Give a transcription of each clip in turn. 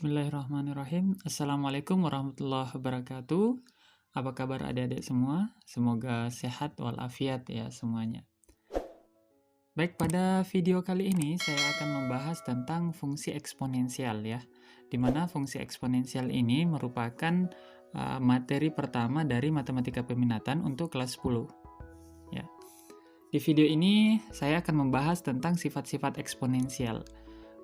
Bismillahirrahmanirrahim. Assalamualaikum warahmatullahi wabarakatuh. Apa kabar adik-adik semua? Semoga sehat walafiat ya semuanya. Baik, pada video kali ini saya akan membahas tentang fungsi eksponensial ya. Di mana fungsi eksponensial ini merupakan materi pertama dari matematika peminatan untuk kelas 10. Ya. Di video ini saya akan membahas tentang sifat-sifat eksponensial.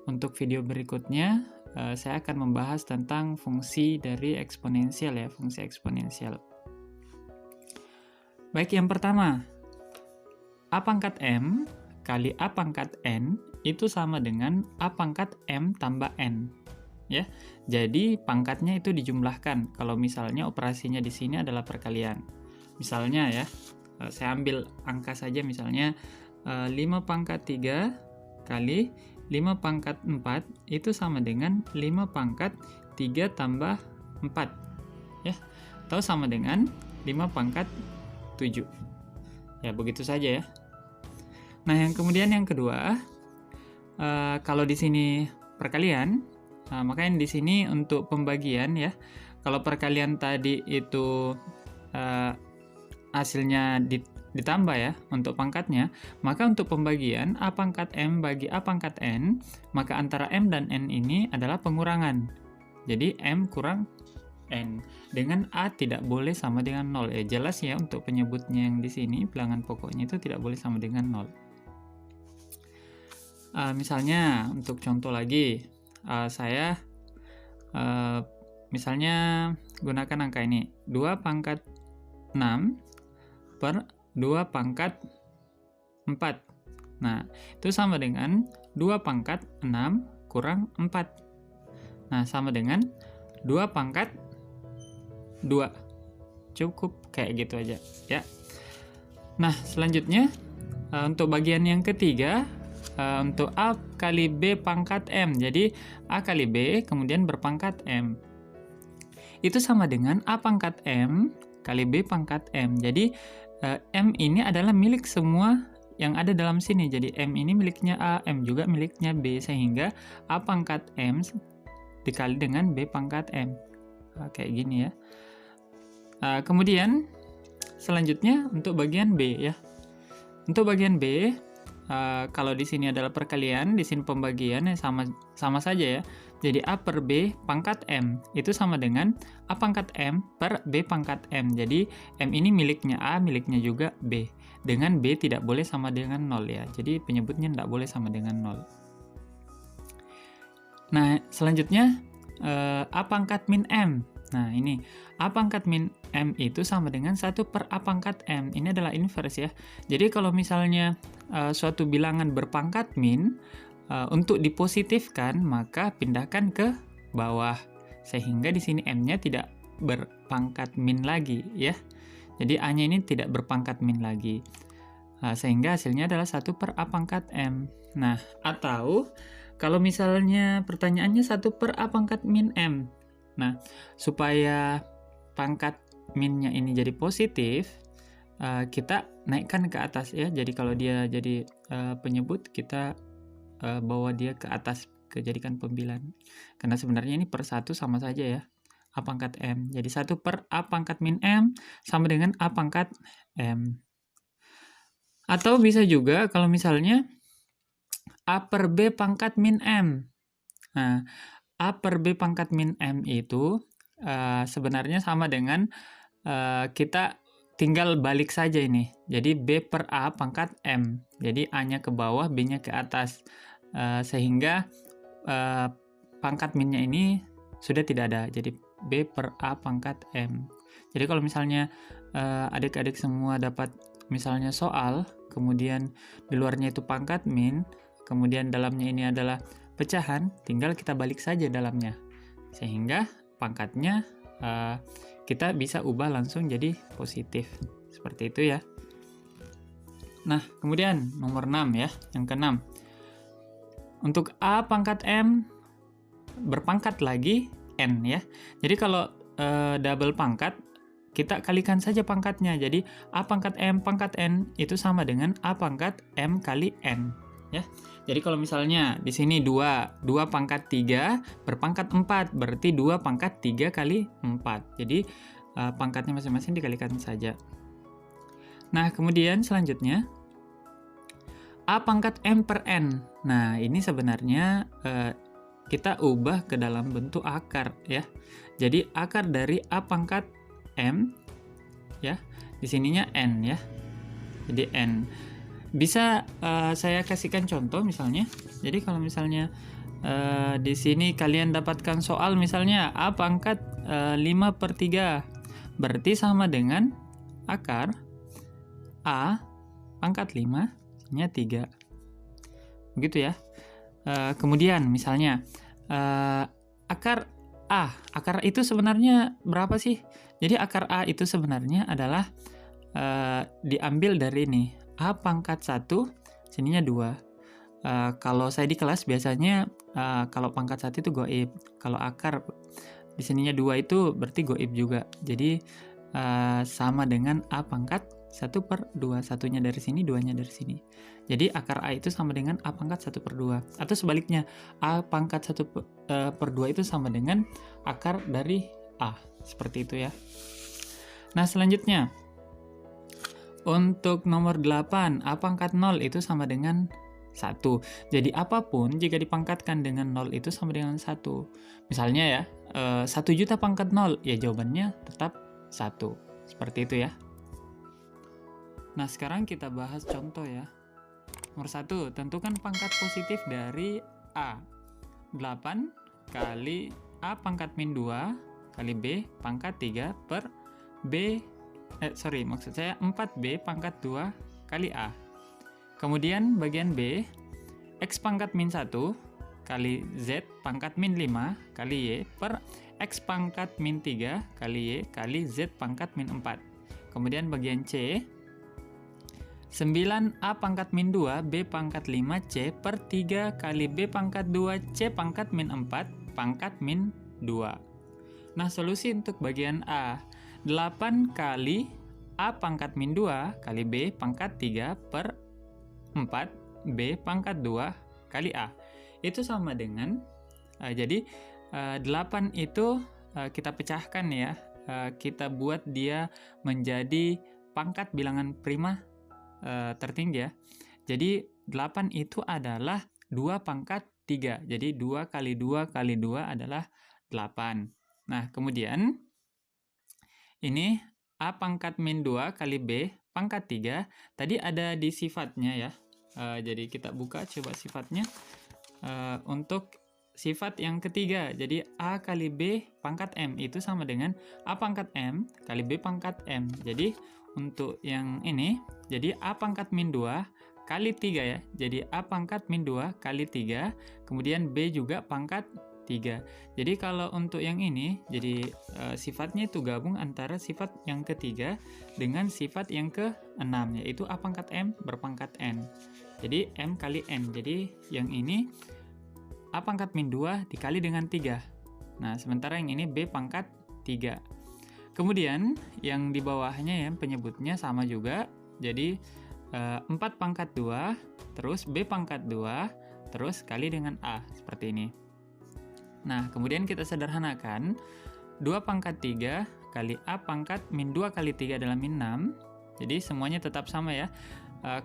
Untuk video berikutnya, saya akan membahas tentang fungsi dari eksponensial ya, fungsi eksponensial. Baik, yang pertama, A pangkat M kali A pangkat N itu sama dengan A pangkat M tambah N. Ya, jadi pangkatnya itu dijumlahkan. Kalau misalnya operasinya di sini adalah perkalian. Misalnya ya, saya ambil angka saja misalnya 5 pangkat 3 kali 5 pangkat 4 itu sama dengan 5 pangkat 3 tambah 4 ya, atau sama dengan 5 pangkat 7 ya, begitu saja ya. Nah, yang kemudian yang kedua, kalau di sini perkalian, makanya di sini untuk pembagian ya, kalau perkalian tadi itu hasilnya ditambah ya untuk pangkatnya, maka untuk pembagian A pangkat M bagi A pangkat N, maka antara M dan N ini adalah pengurangan. Jadi M kurang N. Dengan A tidak boleh sama dengan 0. Jelas ya untuk penyebutnya yang di sini, bilangan pokoknya itu tidak boleh sama dengan 0. Misalnya untuk contoh lagi, saya misalnya gunakan angka ini, 2 pangkat 6 per 2 pangkat 4. Nah, itu sama dengan 2 pangkat 6 kurang 4. Nah, sama dengan 2 pangkat 2. Cukup kayak gitu aja ya. Nah, selanjutnya untuk bagian yang ketiga, untuk A kali B pangkat M. Jadi, A kali B kemudian berpangkat M. Itu sama dengan A pangkat M kali B pangkat M. Jadi, M ini adalah milik semua yang ada dalam sini. Jadi M ini miliknya A, M juga miliknya B, sehingga A pangkat M dikali dengan B pangkat M. Kayak gini ya. Kemudian selanjutnya untuk bagian B ya. Untuk bagian B, kalau di sini adalah perkalian, di sini pembagian sama saja ya. Jadi A per B pangkat M itu sama dengan A pangkat M per B pangkat M. Jadi M ini miliknya A, miliknya juga B. Dengan B tidak boleh sama dengan 0 ya. Jadi penyebutnya tidak boleh sama dengan 0. Nah, selanjutnya A pangkat min M. Nah, ini A pangkat min M itu sama dengan 1 per A pangkat M. Ini adalah inverse ya. Jadi kalau misalnya suatu bilangan berpangkat min, untuk dipositifkan maka pindahkan ke bawah, sehingga di sini M-nya tidak berpangkat min lagi ya. Jadi A-nya ini tidak berpangkat min lagi. Sehingga hasilnya adalah 1 per A pangkat M. Nah, atau kalau misalnya pertanyaannya 1 per A pangkat min M. Nah, supaya pangkat minnya ini jadi positif, kita naikkan ke atas ya. Jadi kalau dia jadi penyebut, kita bawa dia ke atas, jadikan pembilan. Karena sebenarnya ini per 1 sama saja ya, A pangkat M. Jadi 1 per A pangkat min M sama dengan A pangkat M. Atau bisa juga kalau misalnya A per B pangkat min M. Nah, A per B pangkat min M itu sebenarnya sama dengan kita tinggal balik saja ini. Jadi B per A pangkat M. Jadi A-nya ke bawah, B-nya ke atas. Sehingga pangkat minnya ini sudah tidak ada. Jadi B per A pangkat M. Jadi kalau misalnya adik-adik semua dapat misalnya soal, kemudian di luarnya itu pangkat min, kemudian dalamnya ini adalah pecahan, tinggal kita balik saja dalamnya. Sehingga pangkatnya kita bisa ubah langsung jadi positif. Seperti itu ya. Nah, kemudian nomor 6 ya, yang ke-6. Untuk A pangkat M berpangkat lagi N ya. Jadi kalau double pangkat, kita kalikan saja pangkatnya. Jadi A pangkat M pangkat N itu sama dengan A pangkat M kali N. ya. Jadi kalau misalnya di sini 2 pangkat 3 berpangkat 4, berarti 2 pangkat 3 kali 4. Jadi pangkatnya masing-masing dikalikan saja. Nah, kemudian selanjutnya A pangkat M per N. Nah, ini sebenarnya kita ubah ke dalam bentuk akar ya. Jadi akar dari A pangkat M ya, di sininya N ya. Jadi N. Bisa saya kasihkan contoh misalnya. Jadi kalau misalnya di sini kalian dapatkan soal misalnya A pangkat 5 per 3. Berarti sama dengan akar A pangkat 5 nya 3. Begitu ya. Kemudian misalnya akar A. Akar itu sebenarnya berapa sih? Jadi akar A itu sebenarnya adalah diambil dari ini. A pangkat 1, sininya 2. Kalau saya di kelas biasanya kalau pangkat 1 itu goib. Kalau akar di sininya 2 itu berarti goib juga. Jadi sama dengan A pangkat 1 per 2. Satunya dari sini, 2-nya dari sini. Jadi akar A itu sama dengan A pangkat 1 per 2. Atau sebaliknya, A pangkat 1 per 2 itu sama dengan akar dari A. Seperti itu ya. Nah, selanjutnya. Untuk nomor 8, A pangkat 0 itu sama dengan 1. Jadi apapun jika dipangkatkan dengan 0 itu sama dengan 1. Misalnya ya, 1 juta pangkat 0, ya jawabannya tetap 1. Seperti itu ya. Nah, sekarang kita bahas contoh ya. Nomor 1, tentukan pangkat positif dari A. 8 kali A pangkat min 2 kali B pangkat 3 per maksud saya 4B pangkat 2 kali A. Kemudian bagian B, X pangkat min 1 kali Z pangkat min 5 kali Y per X pangkat min 3 kali Y kali Z pangkat min 4. Kemudian bagian C, 9A pangkat min 2 B pangkat 5C per 3 kali B pangkat 2 C pangkat min 4 pangkat min 2. Nah, solusi untuk bagian A, 8 kali A pangkat min 2 kali B pangkat 3 per 4 B pangkat 2 kali A. Itu sama dengan, jadi 8 itu kita pecahkan ya, kita buat dia menjadi pangkat bilangan prima tertinggi ya. Jadi 8 itu adalah 2 pangkat 3. Jadi 2 kali 2 kali 2 adalah 8. Nah, kemudian ini A pangkat min 2 kali B pangkat 3. Tadi ada di sifatnya ya. Jadi kita buka coba sifatnya. Untuk sifat yang ketiga, jadi A kali B pangkat M itu sama dengan A pangkat M kali B pangkat M. Jadi untuk yang ini, jadi A pangkat min 2 kali 3 ya. Jadi A pangkat min 2 kali 3, kemudian B juga pangkat 3. Jadi kalau untuk yang ini, jadi sifatnya itu gabung antara sifat yang ketiga dengan sifat yang ke-6, yaitu A pangkat M berpangkat N. Jadi M kali N. Jadi yang ini A pangkat min 2 dikali dengan 3. Nah, sementara yang ini B pangkat 3. Kemudian yang di bawahnya ya penyebutnya sama juga. Jadi 4 pangkat 2, terus B pangkat 2, terus kali dengan A. Seperti ini. Nah, kemudian kita sederhanakan. 2 pangkat 3 kali A pangkat min 2 kali 3 adalah min 6. Jadi semuanya tetap sama ya.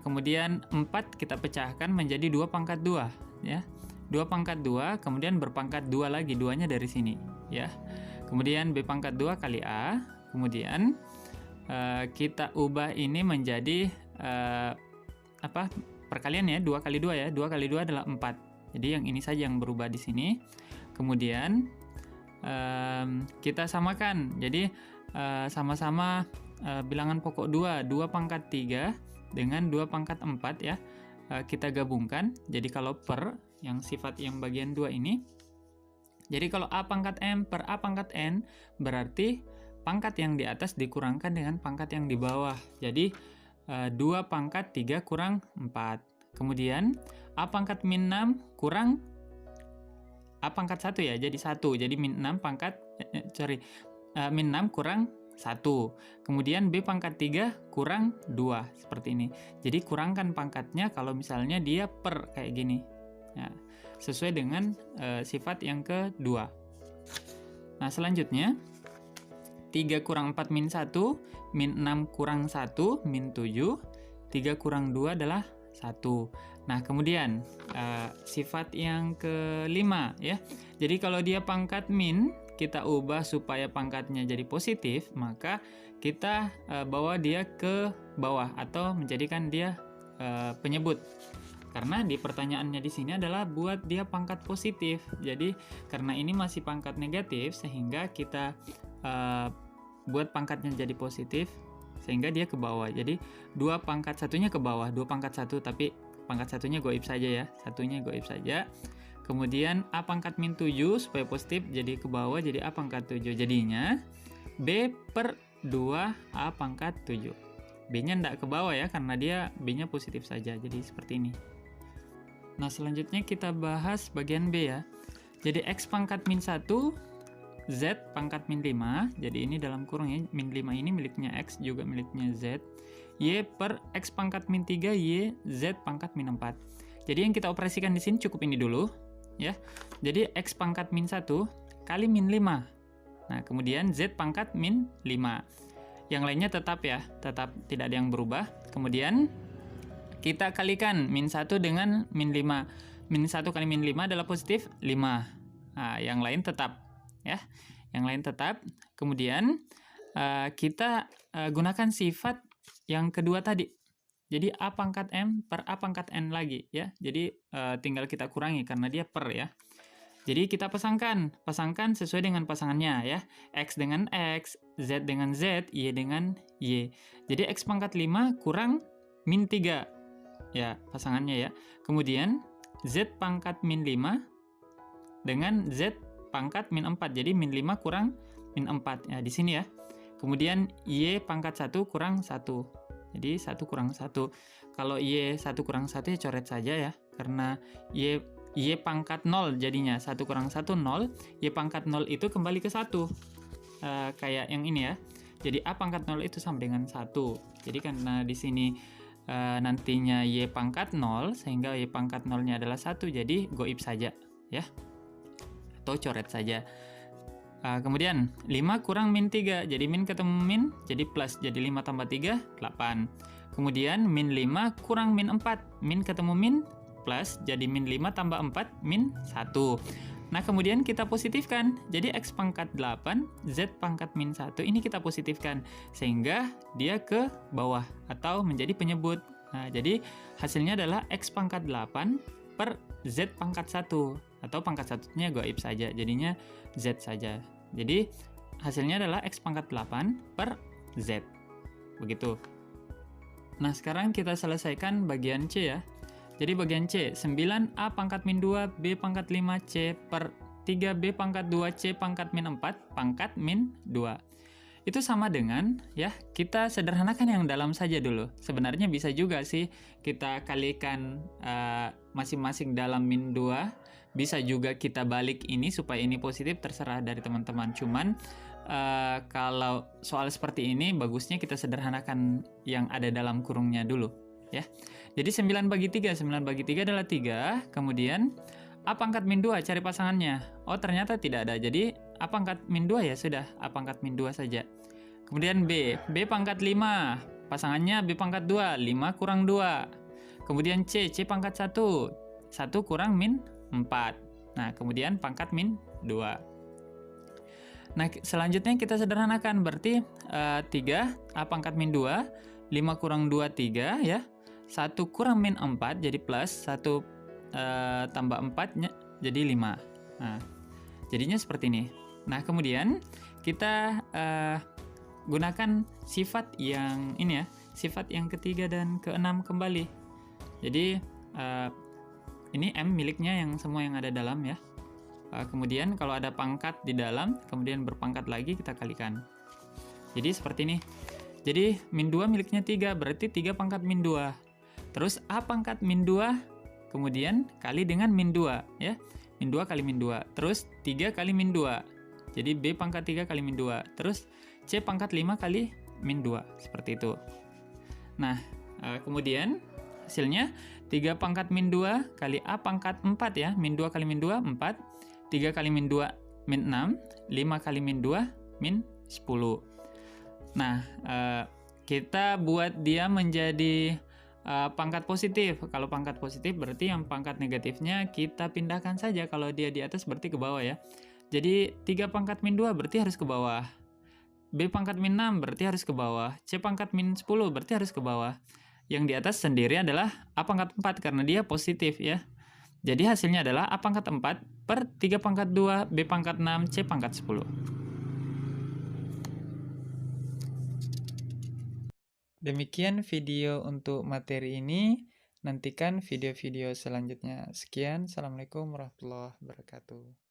Kemudian 4 kita pecahkan menjadi 2 pangkat 2 ya. 2 pangkat 2 kemudian berpangkat 2 lagi, 2-nya dari sini ya. Kemudian B pangkat 2 kali A. Kemudian kita ubah ini menjadi perkalian ya, 2 kali 2 ya. 2 kali 2 adalah 4. Jadi yang ini saja yang berubah di sini. Kemudian kita samakan. Jadi sama-sama bilangan pokok 2 pangkat 3 dengan 2 pangkat 4 ya. Kita gabungkan. Jadi kalau per yang sifat yang bagian 2 ini, jadi kalau A pangkat M per A pangkat N, berarti pangkat yang di atas dikurangkan dengan pangkat yang di bawah. Jadi 2 pangkat 3 kurang 4. Kemudian A pangkat min 6 kurang A pangkat 1 ya, jadi 1. Jadi min 6 pangkat min 6 kurang 1. Kemudian B pangkat 3 kurang 2, seperti ini. Jadi kurangkan pangkatnya kalau misalnya dia per kayak gini. Ya, sesuai dengan sifat yang kedua. Nah, selanjutnya 3 kurang 4 min 1, min 6 kurang 1, min 7, 3 kurang 2 adalah 1. Nah, kemudian sifat yang kelima ya. Jadi kalau dia pangkat min, kita ubah supaya pangkatnya jadi positif, maka kita bawa dia ke bawah atau menjadikan dia penyebut. Karena di pertanyaannya di sini adalah buat dia pangkat positif. Jadi karena ini masih pangkat negatif, sehingga kita buat pangkatnya jadi positif, sehingga dia ke bawah. Jadi 2 pangkat satunya ke bawah, 2 pangkat 1, tapi pangkat satunya goib saja ya, satunya goib saja. Kemudian A pangkat min 7 supaya positif, jadi ke bawah, jadi A pangkat 7. Jadinya B per 2 A pangkat 7. B-nya tidak ke bawah ya, karena dia B-nya positif saja, jadi seperti ini. Nah, selanjutnya kita bahas bagian B ya. Jadi X pangkat min 1, Z pangkat min 5, jadi ini dalam kurung ya, min 5 ini miliknya X, juga miliknya Z. Y per X pangkat min 3, Y, Z pangkat min 4. Jadi yang kita operasikan di sini cukup ini dulu ya. Jadi X pangkat min 1 kali min 5. Nah, kemudian Z pangkat min 5. Yang lainnya tetap ya, tetap tidak ada yang berubah. Kemudian kita kalikan min 1 dengan min 5. Min 1 kali min 5 adalah positif 5. Nah, yang lain tetap ya. Yang lain tetap. Kemudian kita gunakan sifat yang kedua tadi. Jadi A pangkat M per A pangkat N lagi ya. Jadi tinggal kita kurangi karena dia per ya. Jadi kita pasangkan sesuai dengan pasangannya ya. X dengan X, Z dengan Z, Y dengan Y. Jadi X pangkat 5 kurang min 3 ya pasangannya ya. Kemudian Z pangkat min 5 dengan Z pangkat min 4. Jadi min 5 kurang min 4 ya di sini ya. Kemudian Y pangkat 1 kurang 1. Jadi 1 kurang 1. Kalau Y 1 kurang 1 ya coret saja ya. Karena Y pangkat 0 jadinya. 1 kurang 1, 0. Y pangkat 0 itu kembali ke 1. Kayak yang ini ya. Jadi A pangkat 0 itu sama dengan 1. Jadi karena di sini nantinya Y pangkat 0, sehingga Y pangkat 0-nya adalah 1. Jadi goib saja ya. Atau coret saja. Kemudian 5 kurang min 3, jadi min ketemu min, jadi plus, jadi 5 tambah 3, 8. Kemudian min 5 kurang min 4, min ketemu min, plus, jadi min 5 tambah 4, min 1. Nah, kemudian kita positifkan, jadi X pangkat 8, Z pangkat min 1, ini kita positifkan, sehingga dia ke bawah, atau menjadi penyebut. Nah, jadi hasilnya adalah X pangkat 8 per Z pangkat 1, atau pangkat satunya goib saja, jadinya Z saja. Jadi hasilnya adalah X pangkat 8 per Z. Begitu. Nah, sekarang kita selesaikan bagian C ya. Jadi bagian C, 9A pangkat min 2, B pangkat 5, C per 3B pangkat 2, C pangkat min 4, pangkat min 2. Itu sama dengan, ya, kita sederhanakan yang dalam saja dulu. Sebenarnya bisa juga sih kita kalikan masing-masing dalam min 2. Bisa juga kita balik ini supaya ini positif, terserah dari teman-teman. Cuman kalau soal seperti ini, bagusnya kita sederhanakan yang ada dalam kurungnya dulu. Ya. Jadi 9 bagi 3, 9 bagi 3 adalah 3. Kemudian A pangkat min 2, cari pasangannya. Oh, ternyata tidak ada. Jadi A pangkat min 2 ya sudah, A pangkat min 2 saja. Kemudian B pangkat 5, pasangannya B pangkat 2, 5 kurang 2. Kemudian C pangkat 1, 1 kurang min 4. Nah, kemudian pangkat min 2. Nah, selanjutnya kita sederhanakan, berarti 3, A pangkat min 2, 5 kurang 2, 3 ya. 1 kurang min 4, jadi plus, 1 tambah 4 jadi 5. Nah, jadinya seperti ini. Nah, kemudian kita gunakan sifat yang ini ya, sifat yang ketiga dan keenam kembali. Jadi ini M miliknya yang semua yang ada dalam ya. Kemudian kalau ada pangkat di dalam, kemudian berpangkat lagi kita kalikan. Jadi seperti ini. Jadi min 2 miliknya 3, berarti 3 pangkat min 2. Terus A pangkat min 2, kemudian kali dengan min 2 ya. Min 2 kali min 2. Terus 3 kali min 2. Jadi B pangkat 3 kali min 2. Terus C pangkat 5 kali min 2, seperti itu. Nah, kemudian hasilnya 3 pangkat min 2 kali A pangkat 4 ya, min 2 kali min 2, 4, 3 kali min 2, min 6, 5 kali min 2, min 10. Nah, kita buat dia menjadi pangkat positif. Kalau pangkat positif berarti yang pangkat negatifnya kita pindahkan saja. Kalau dia di atas berarti ke bawah ya. Jadi 3 pangkat min 2 berarti harus ke bawah. B pangkat min 6 berarti harus ke bawah. C pangkat min 10 berarti harus ke bawah. Yang di atas sendiri adalah A pangkat 4 karena dia positif ya. Jadi hasilnya adalah A pangkat 4 per 3 pangkat 2, B pangkat 6, C pangkat 10. Demikian video untuk materi ini. Nantikan video-video selanjutnya. Sekian, Assalamualaikum warahmatullahi wabarakatuh.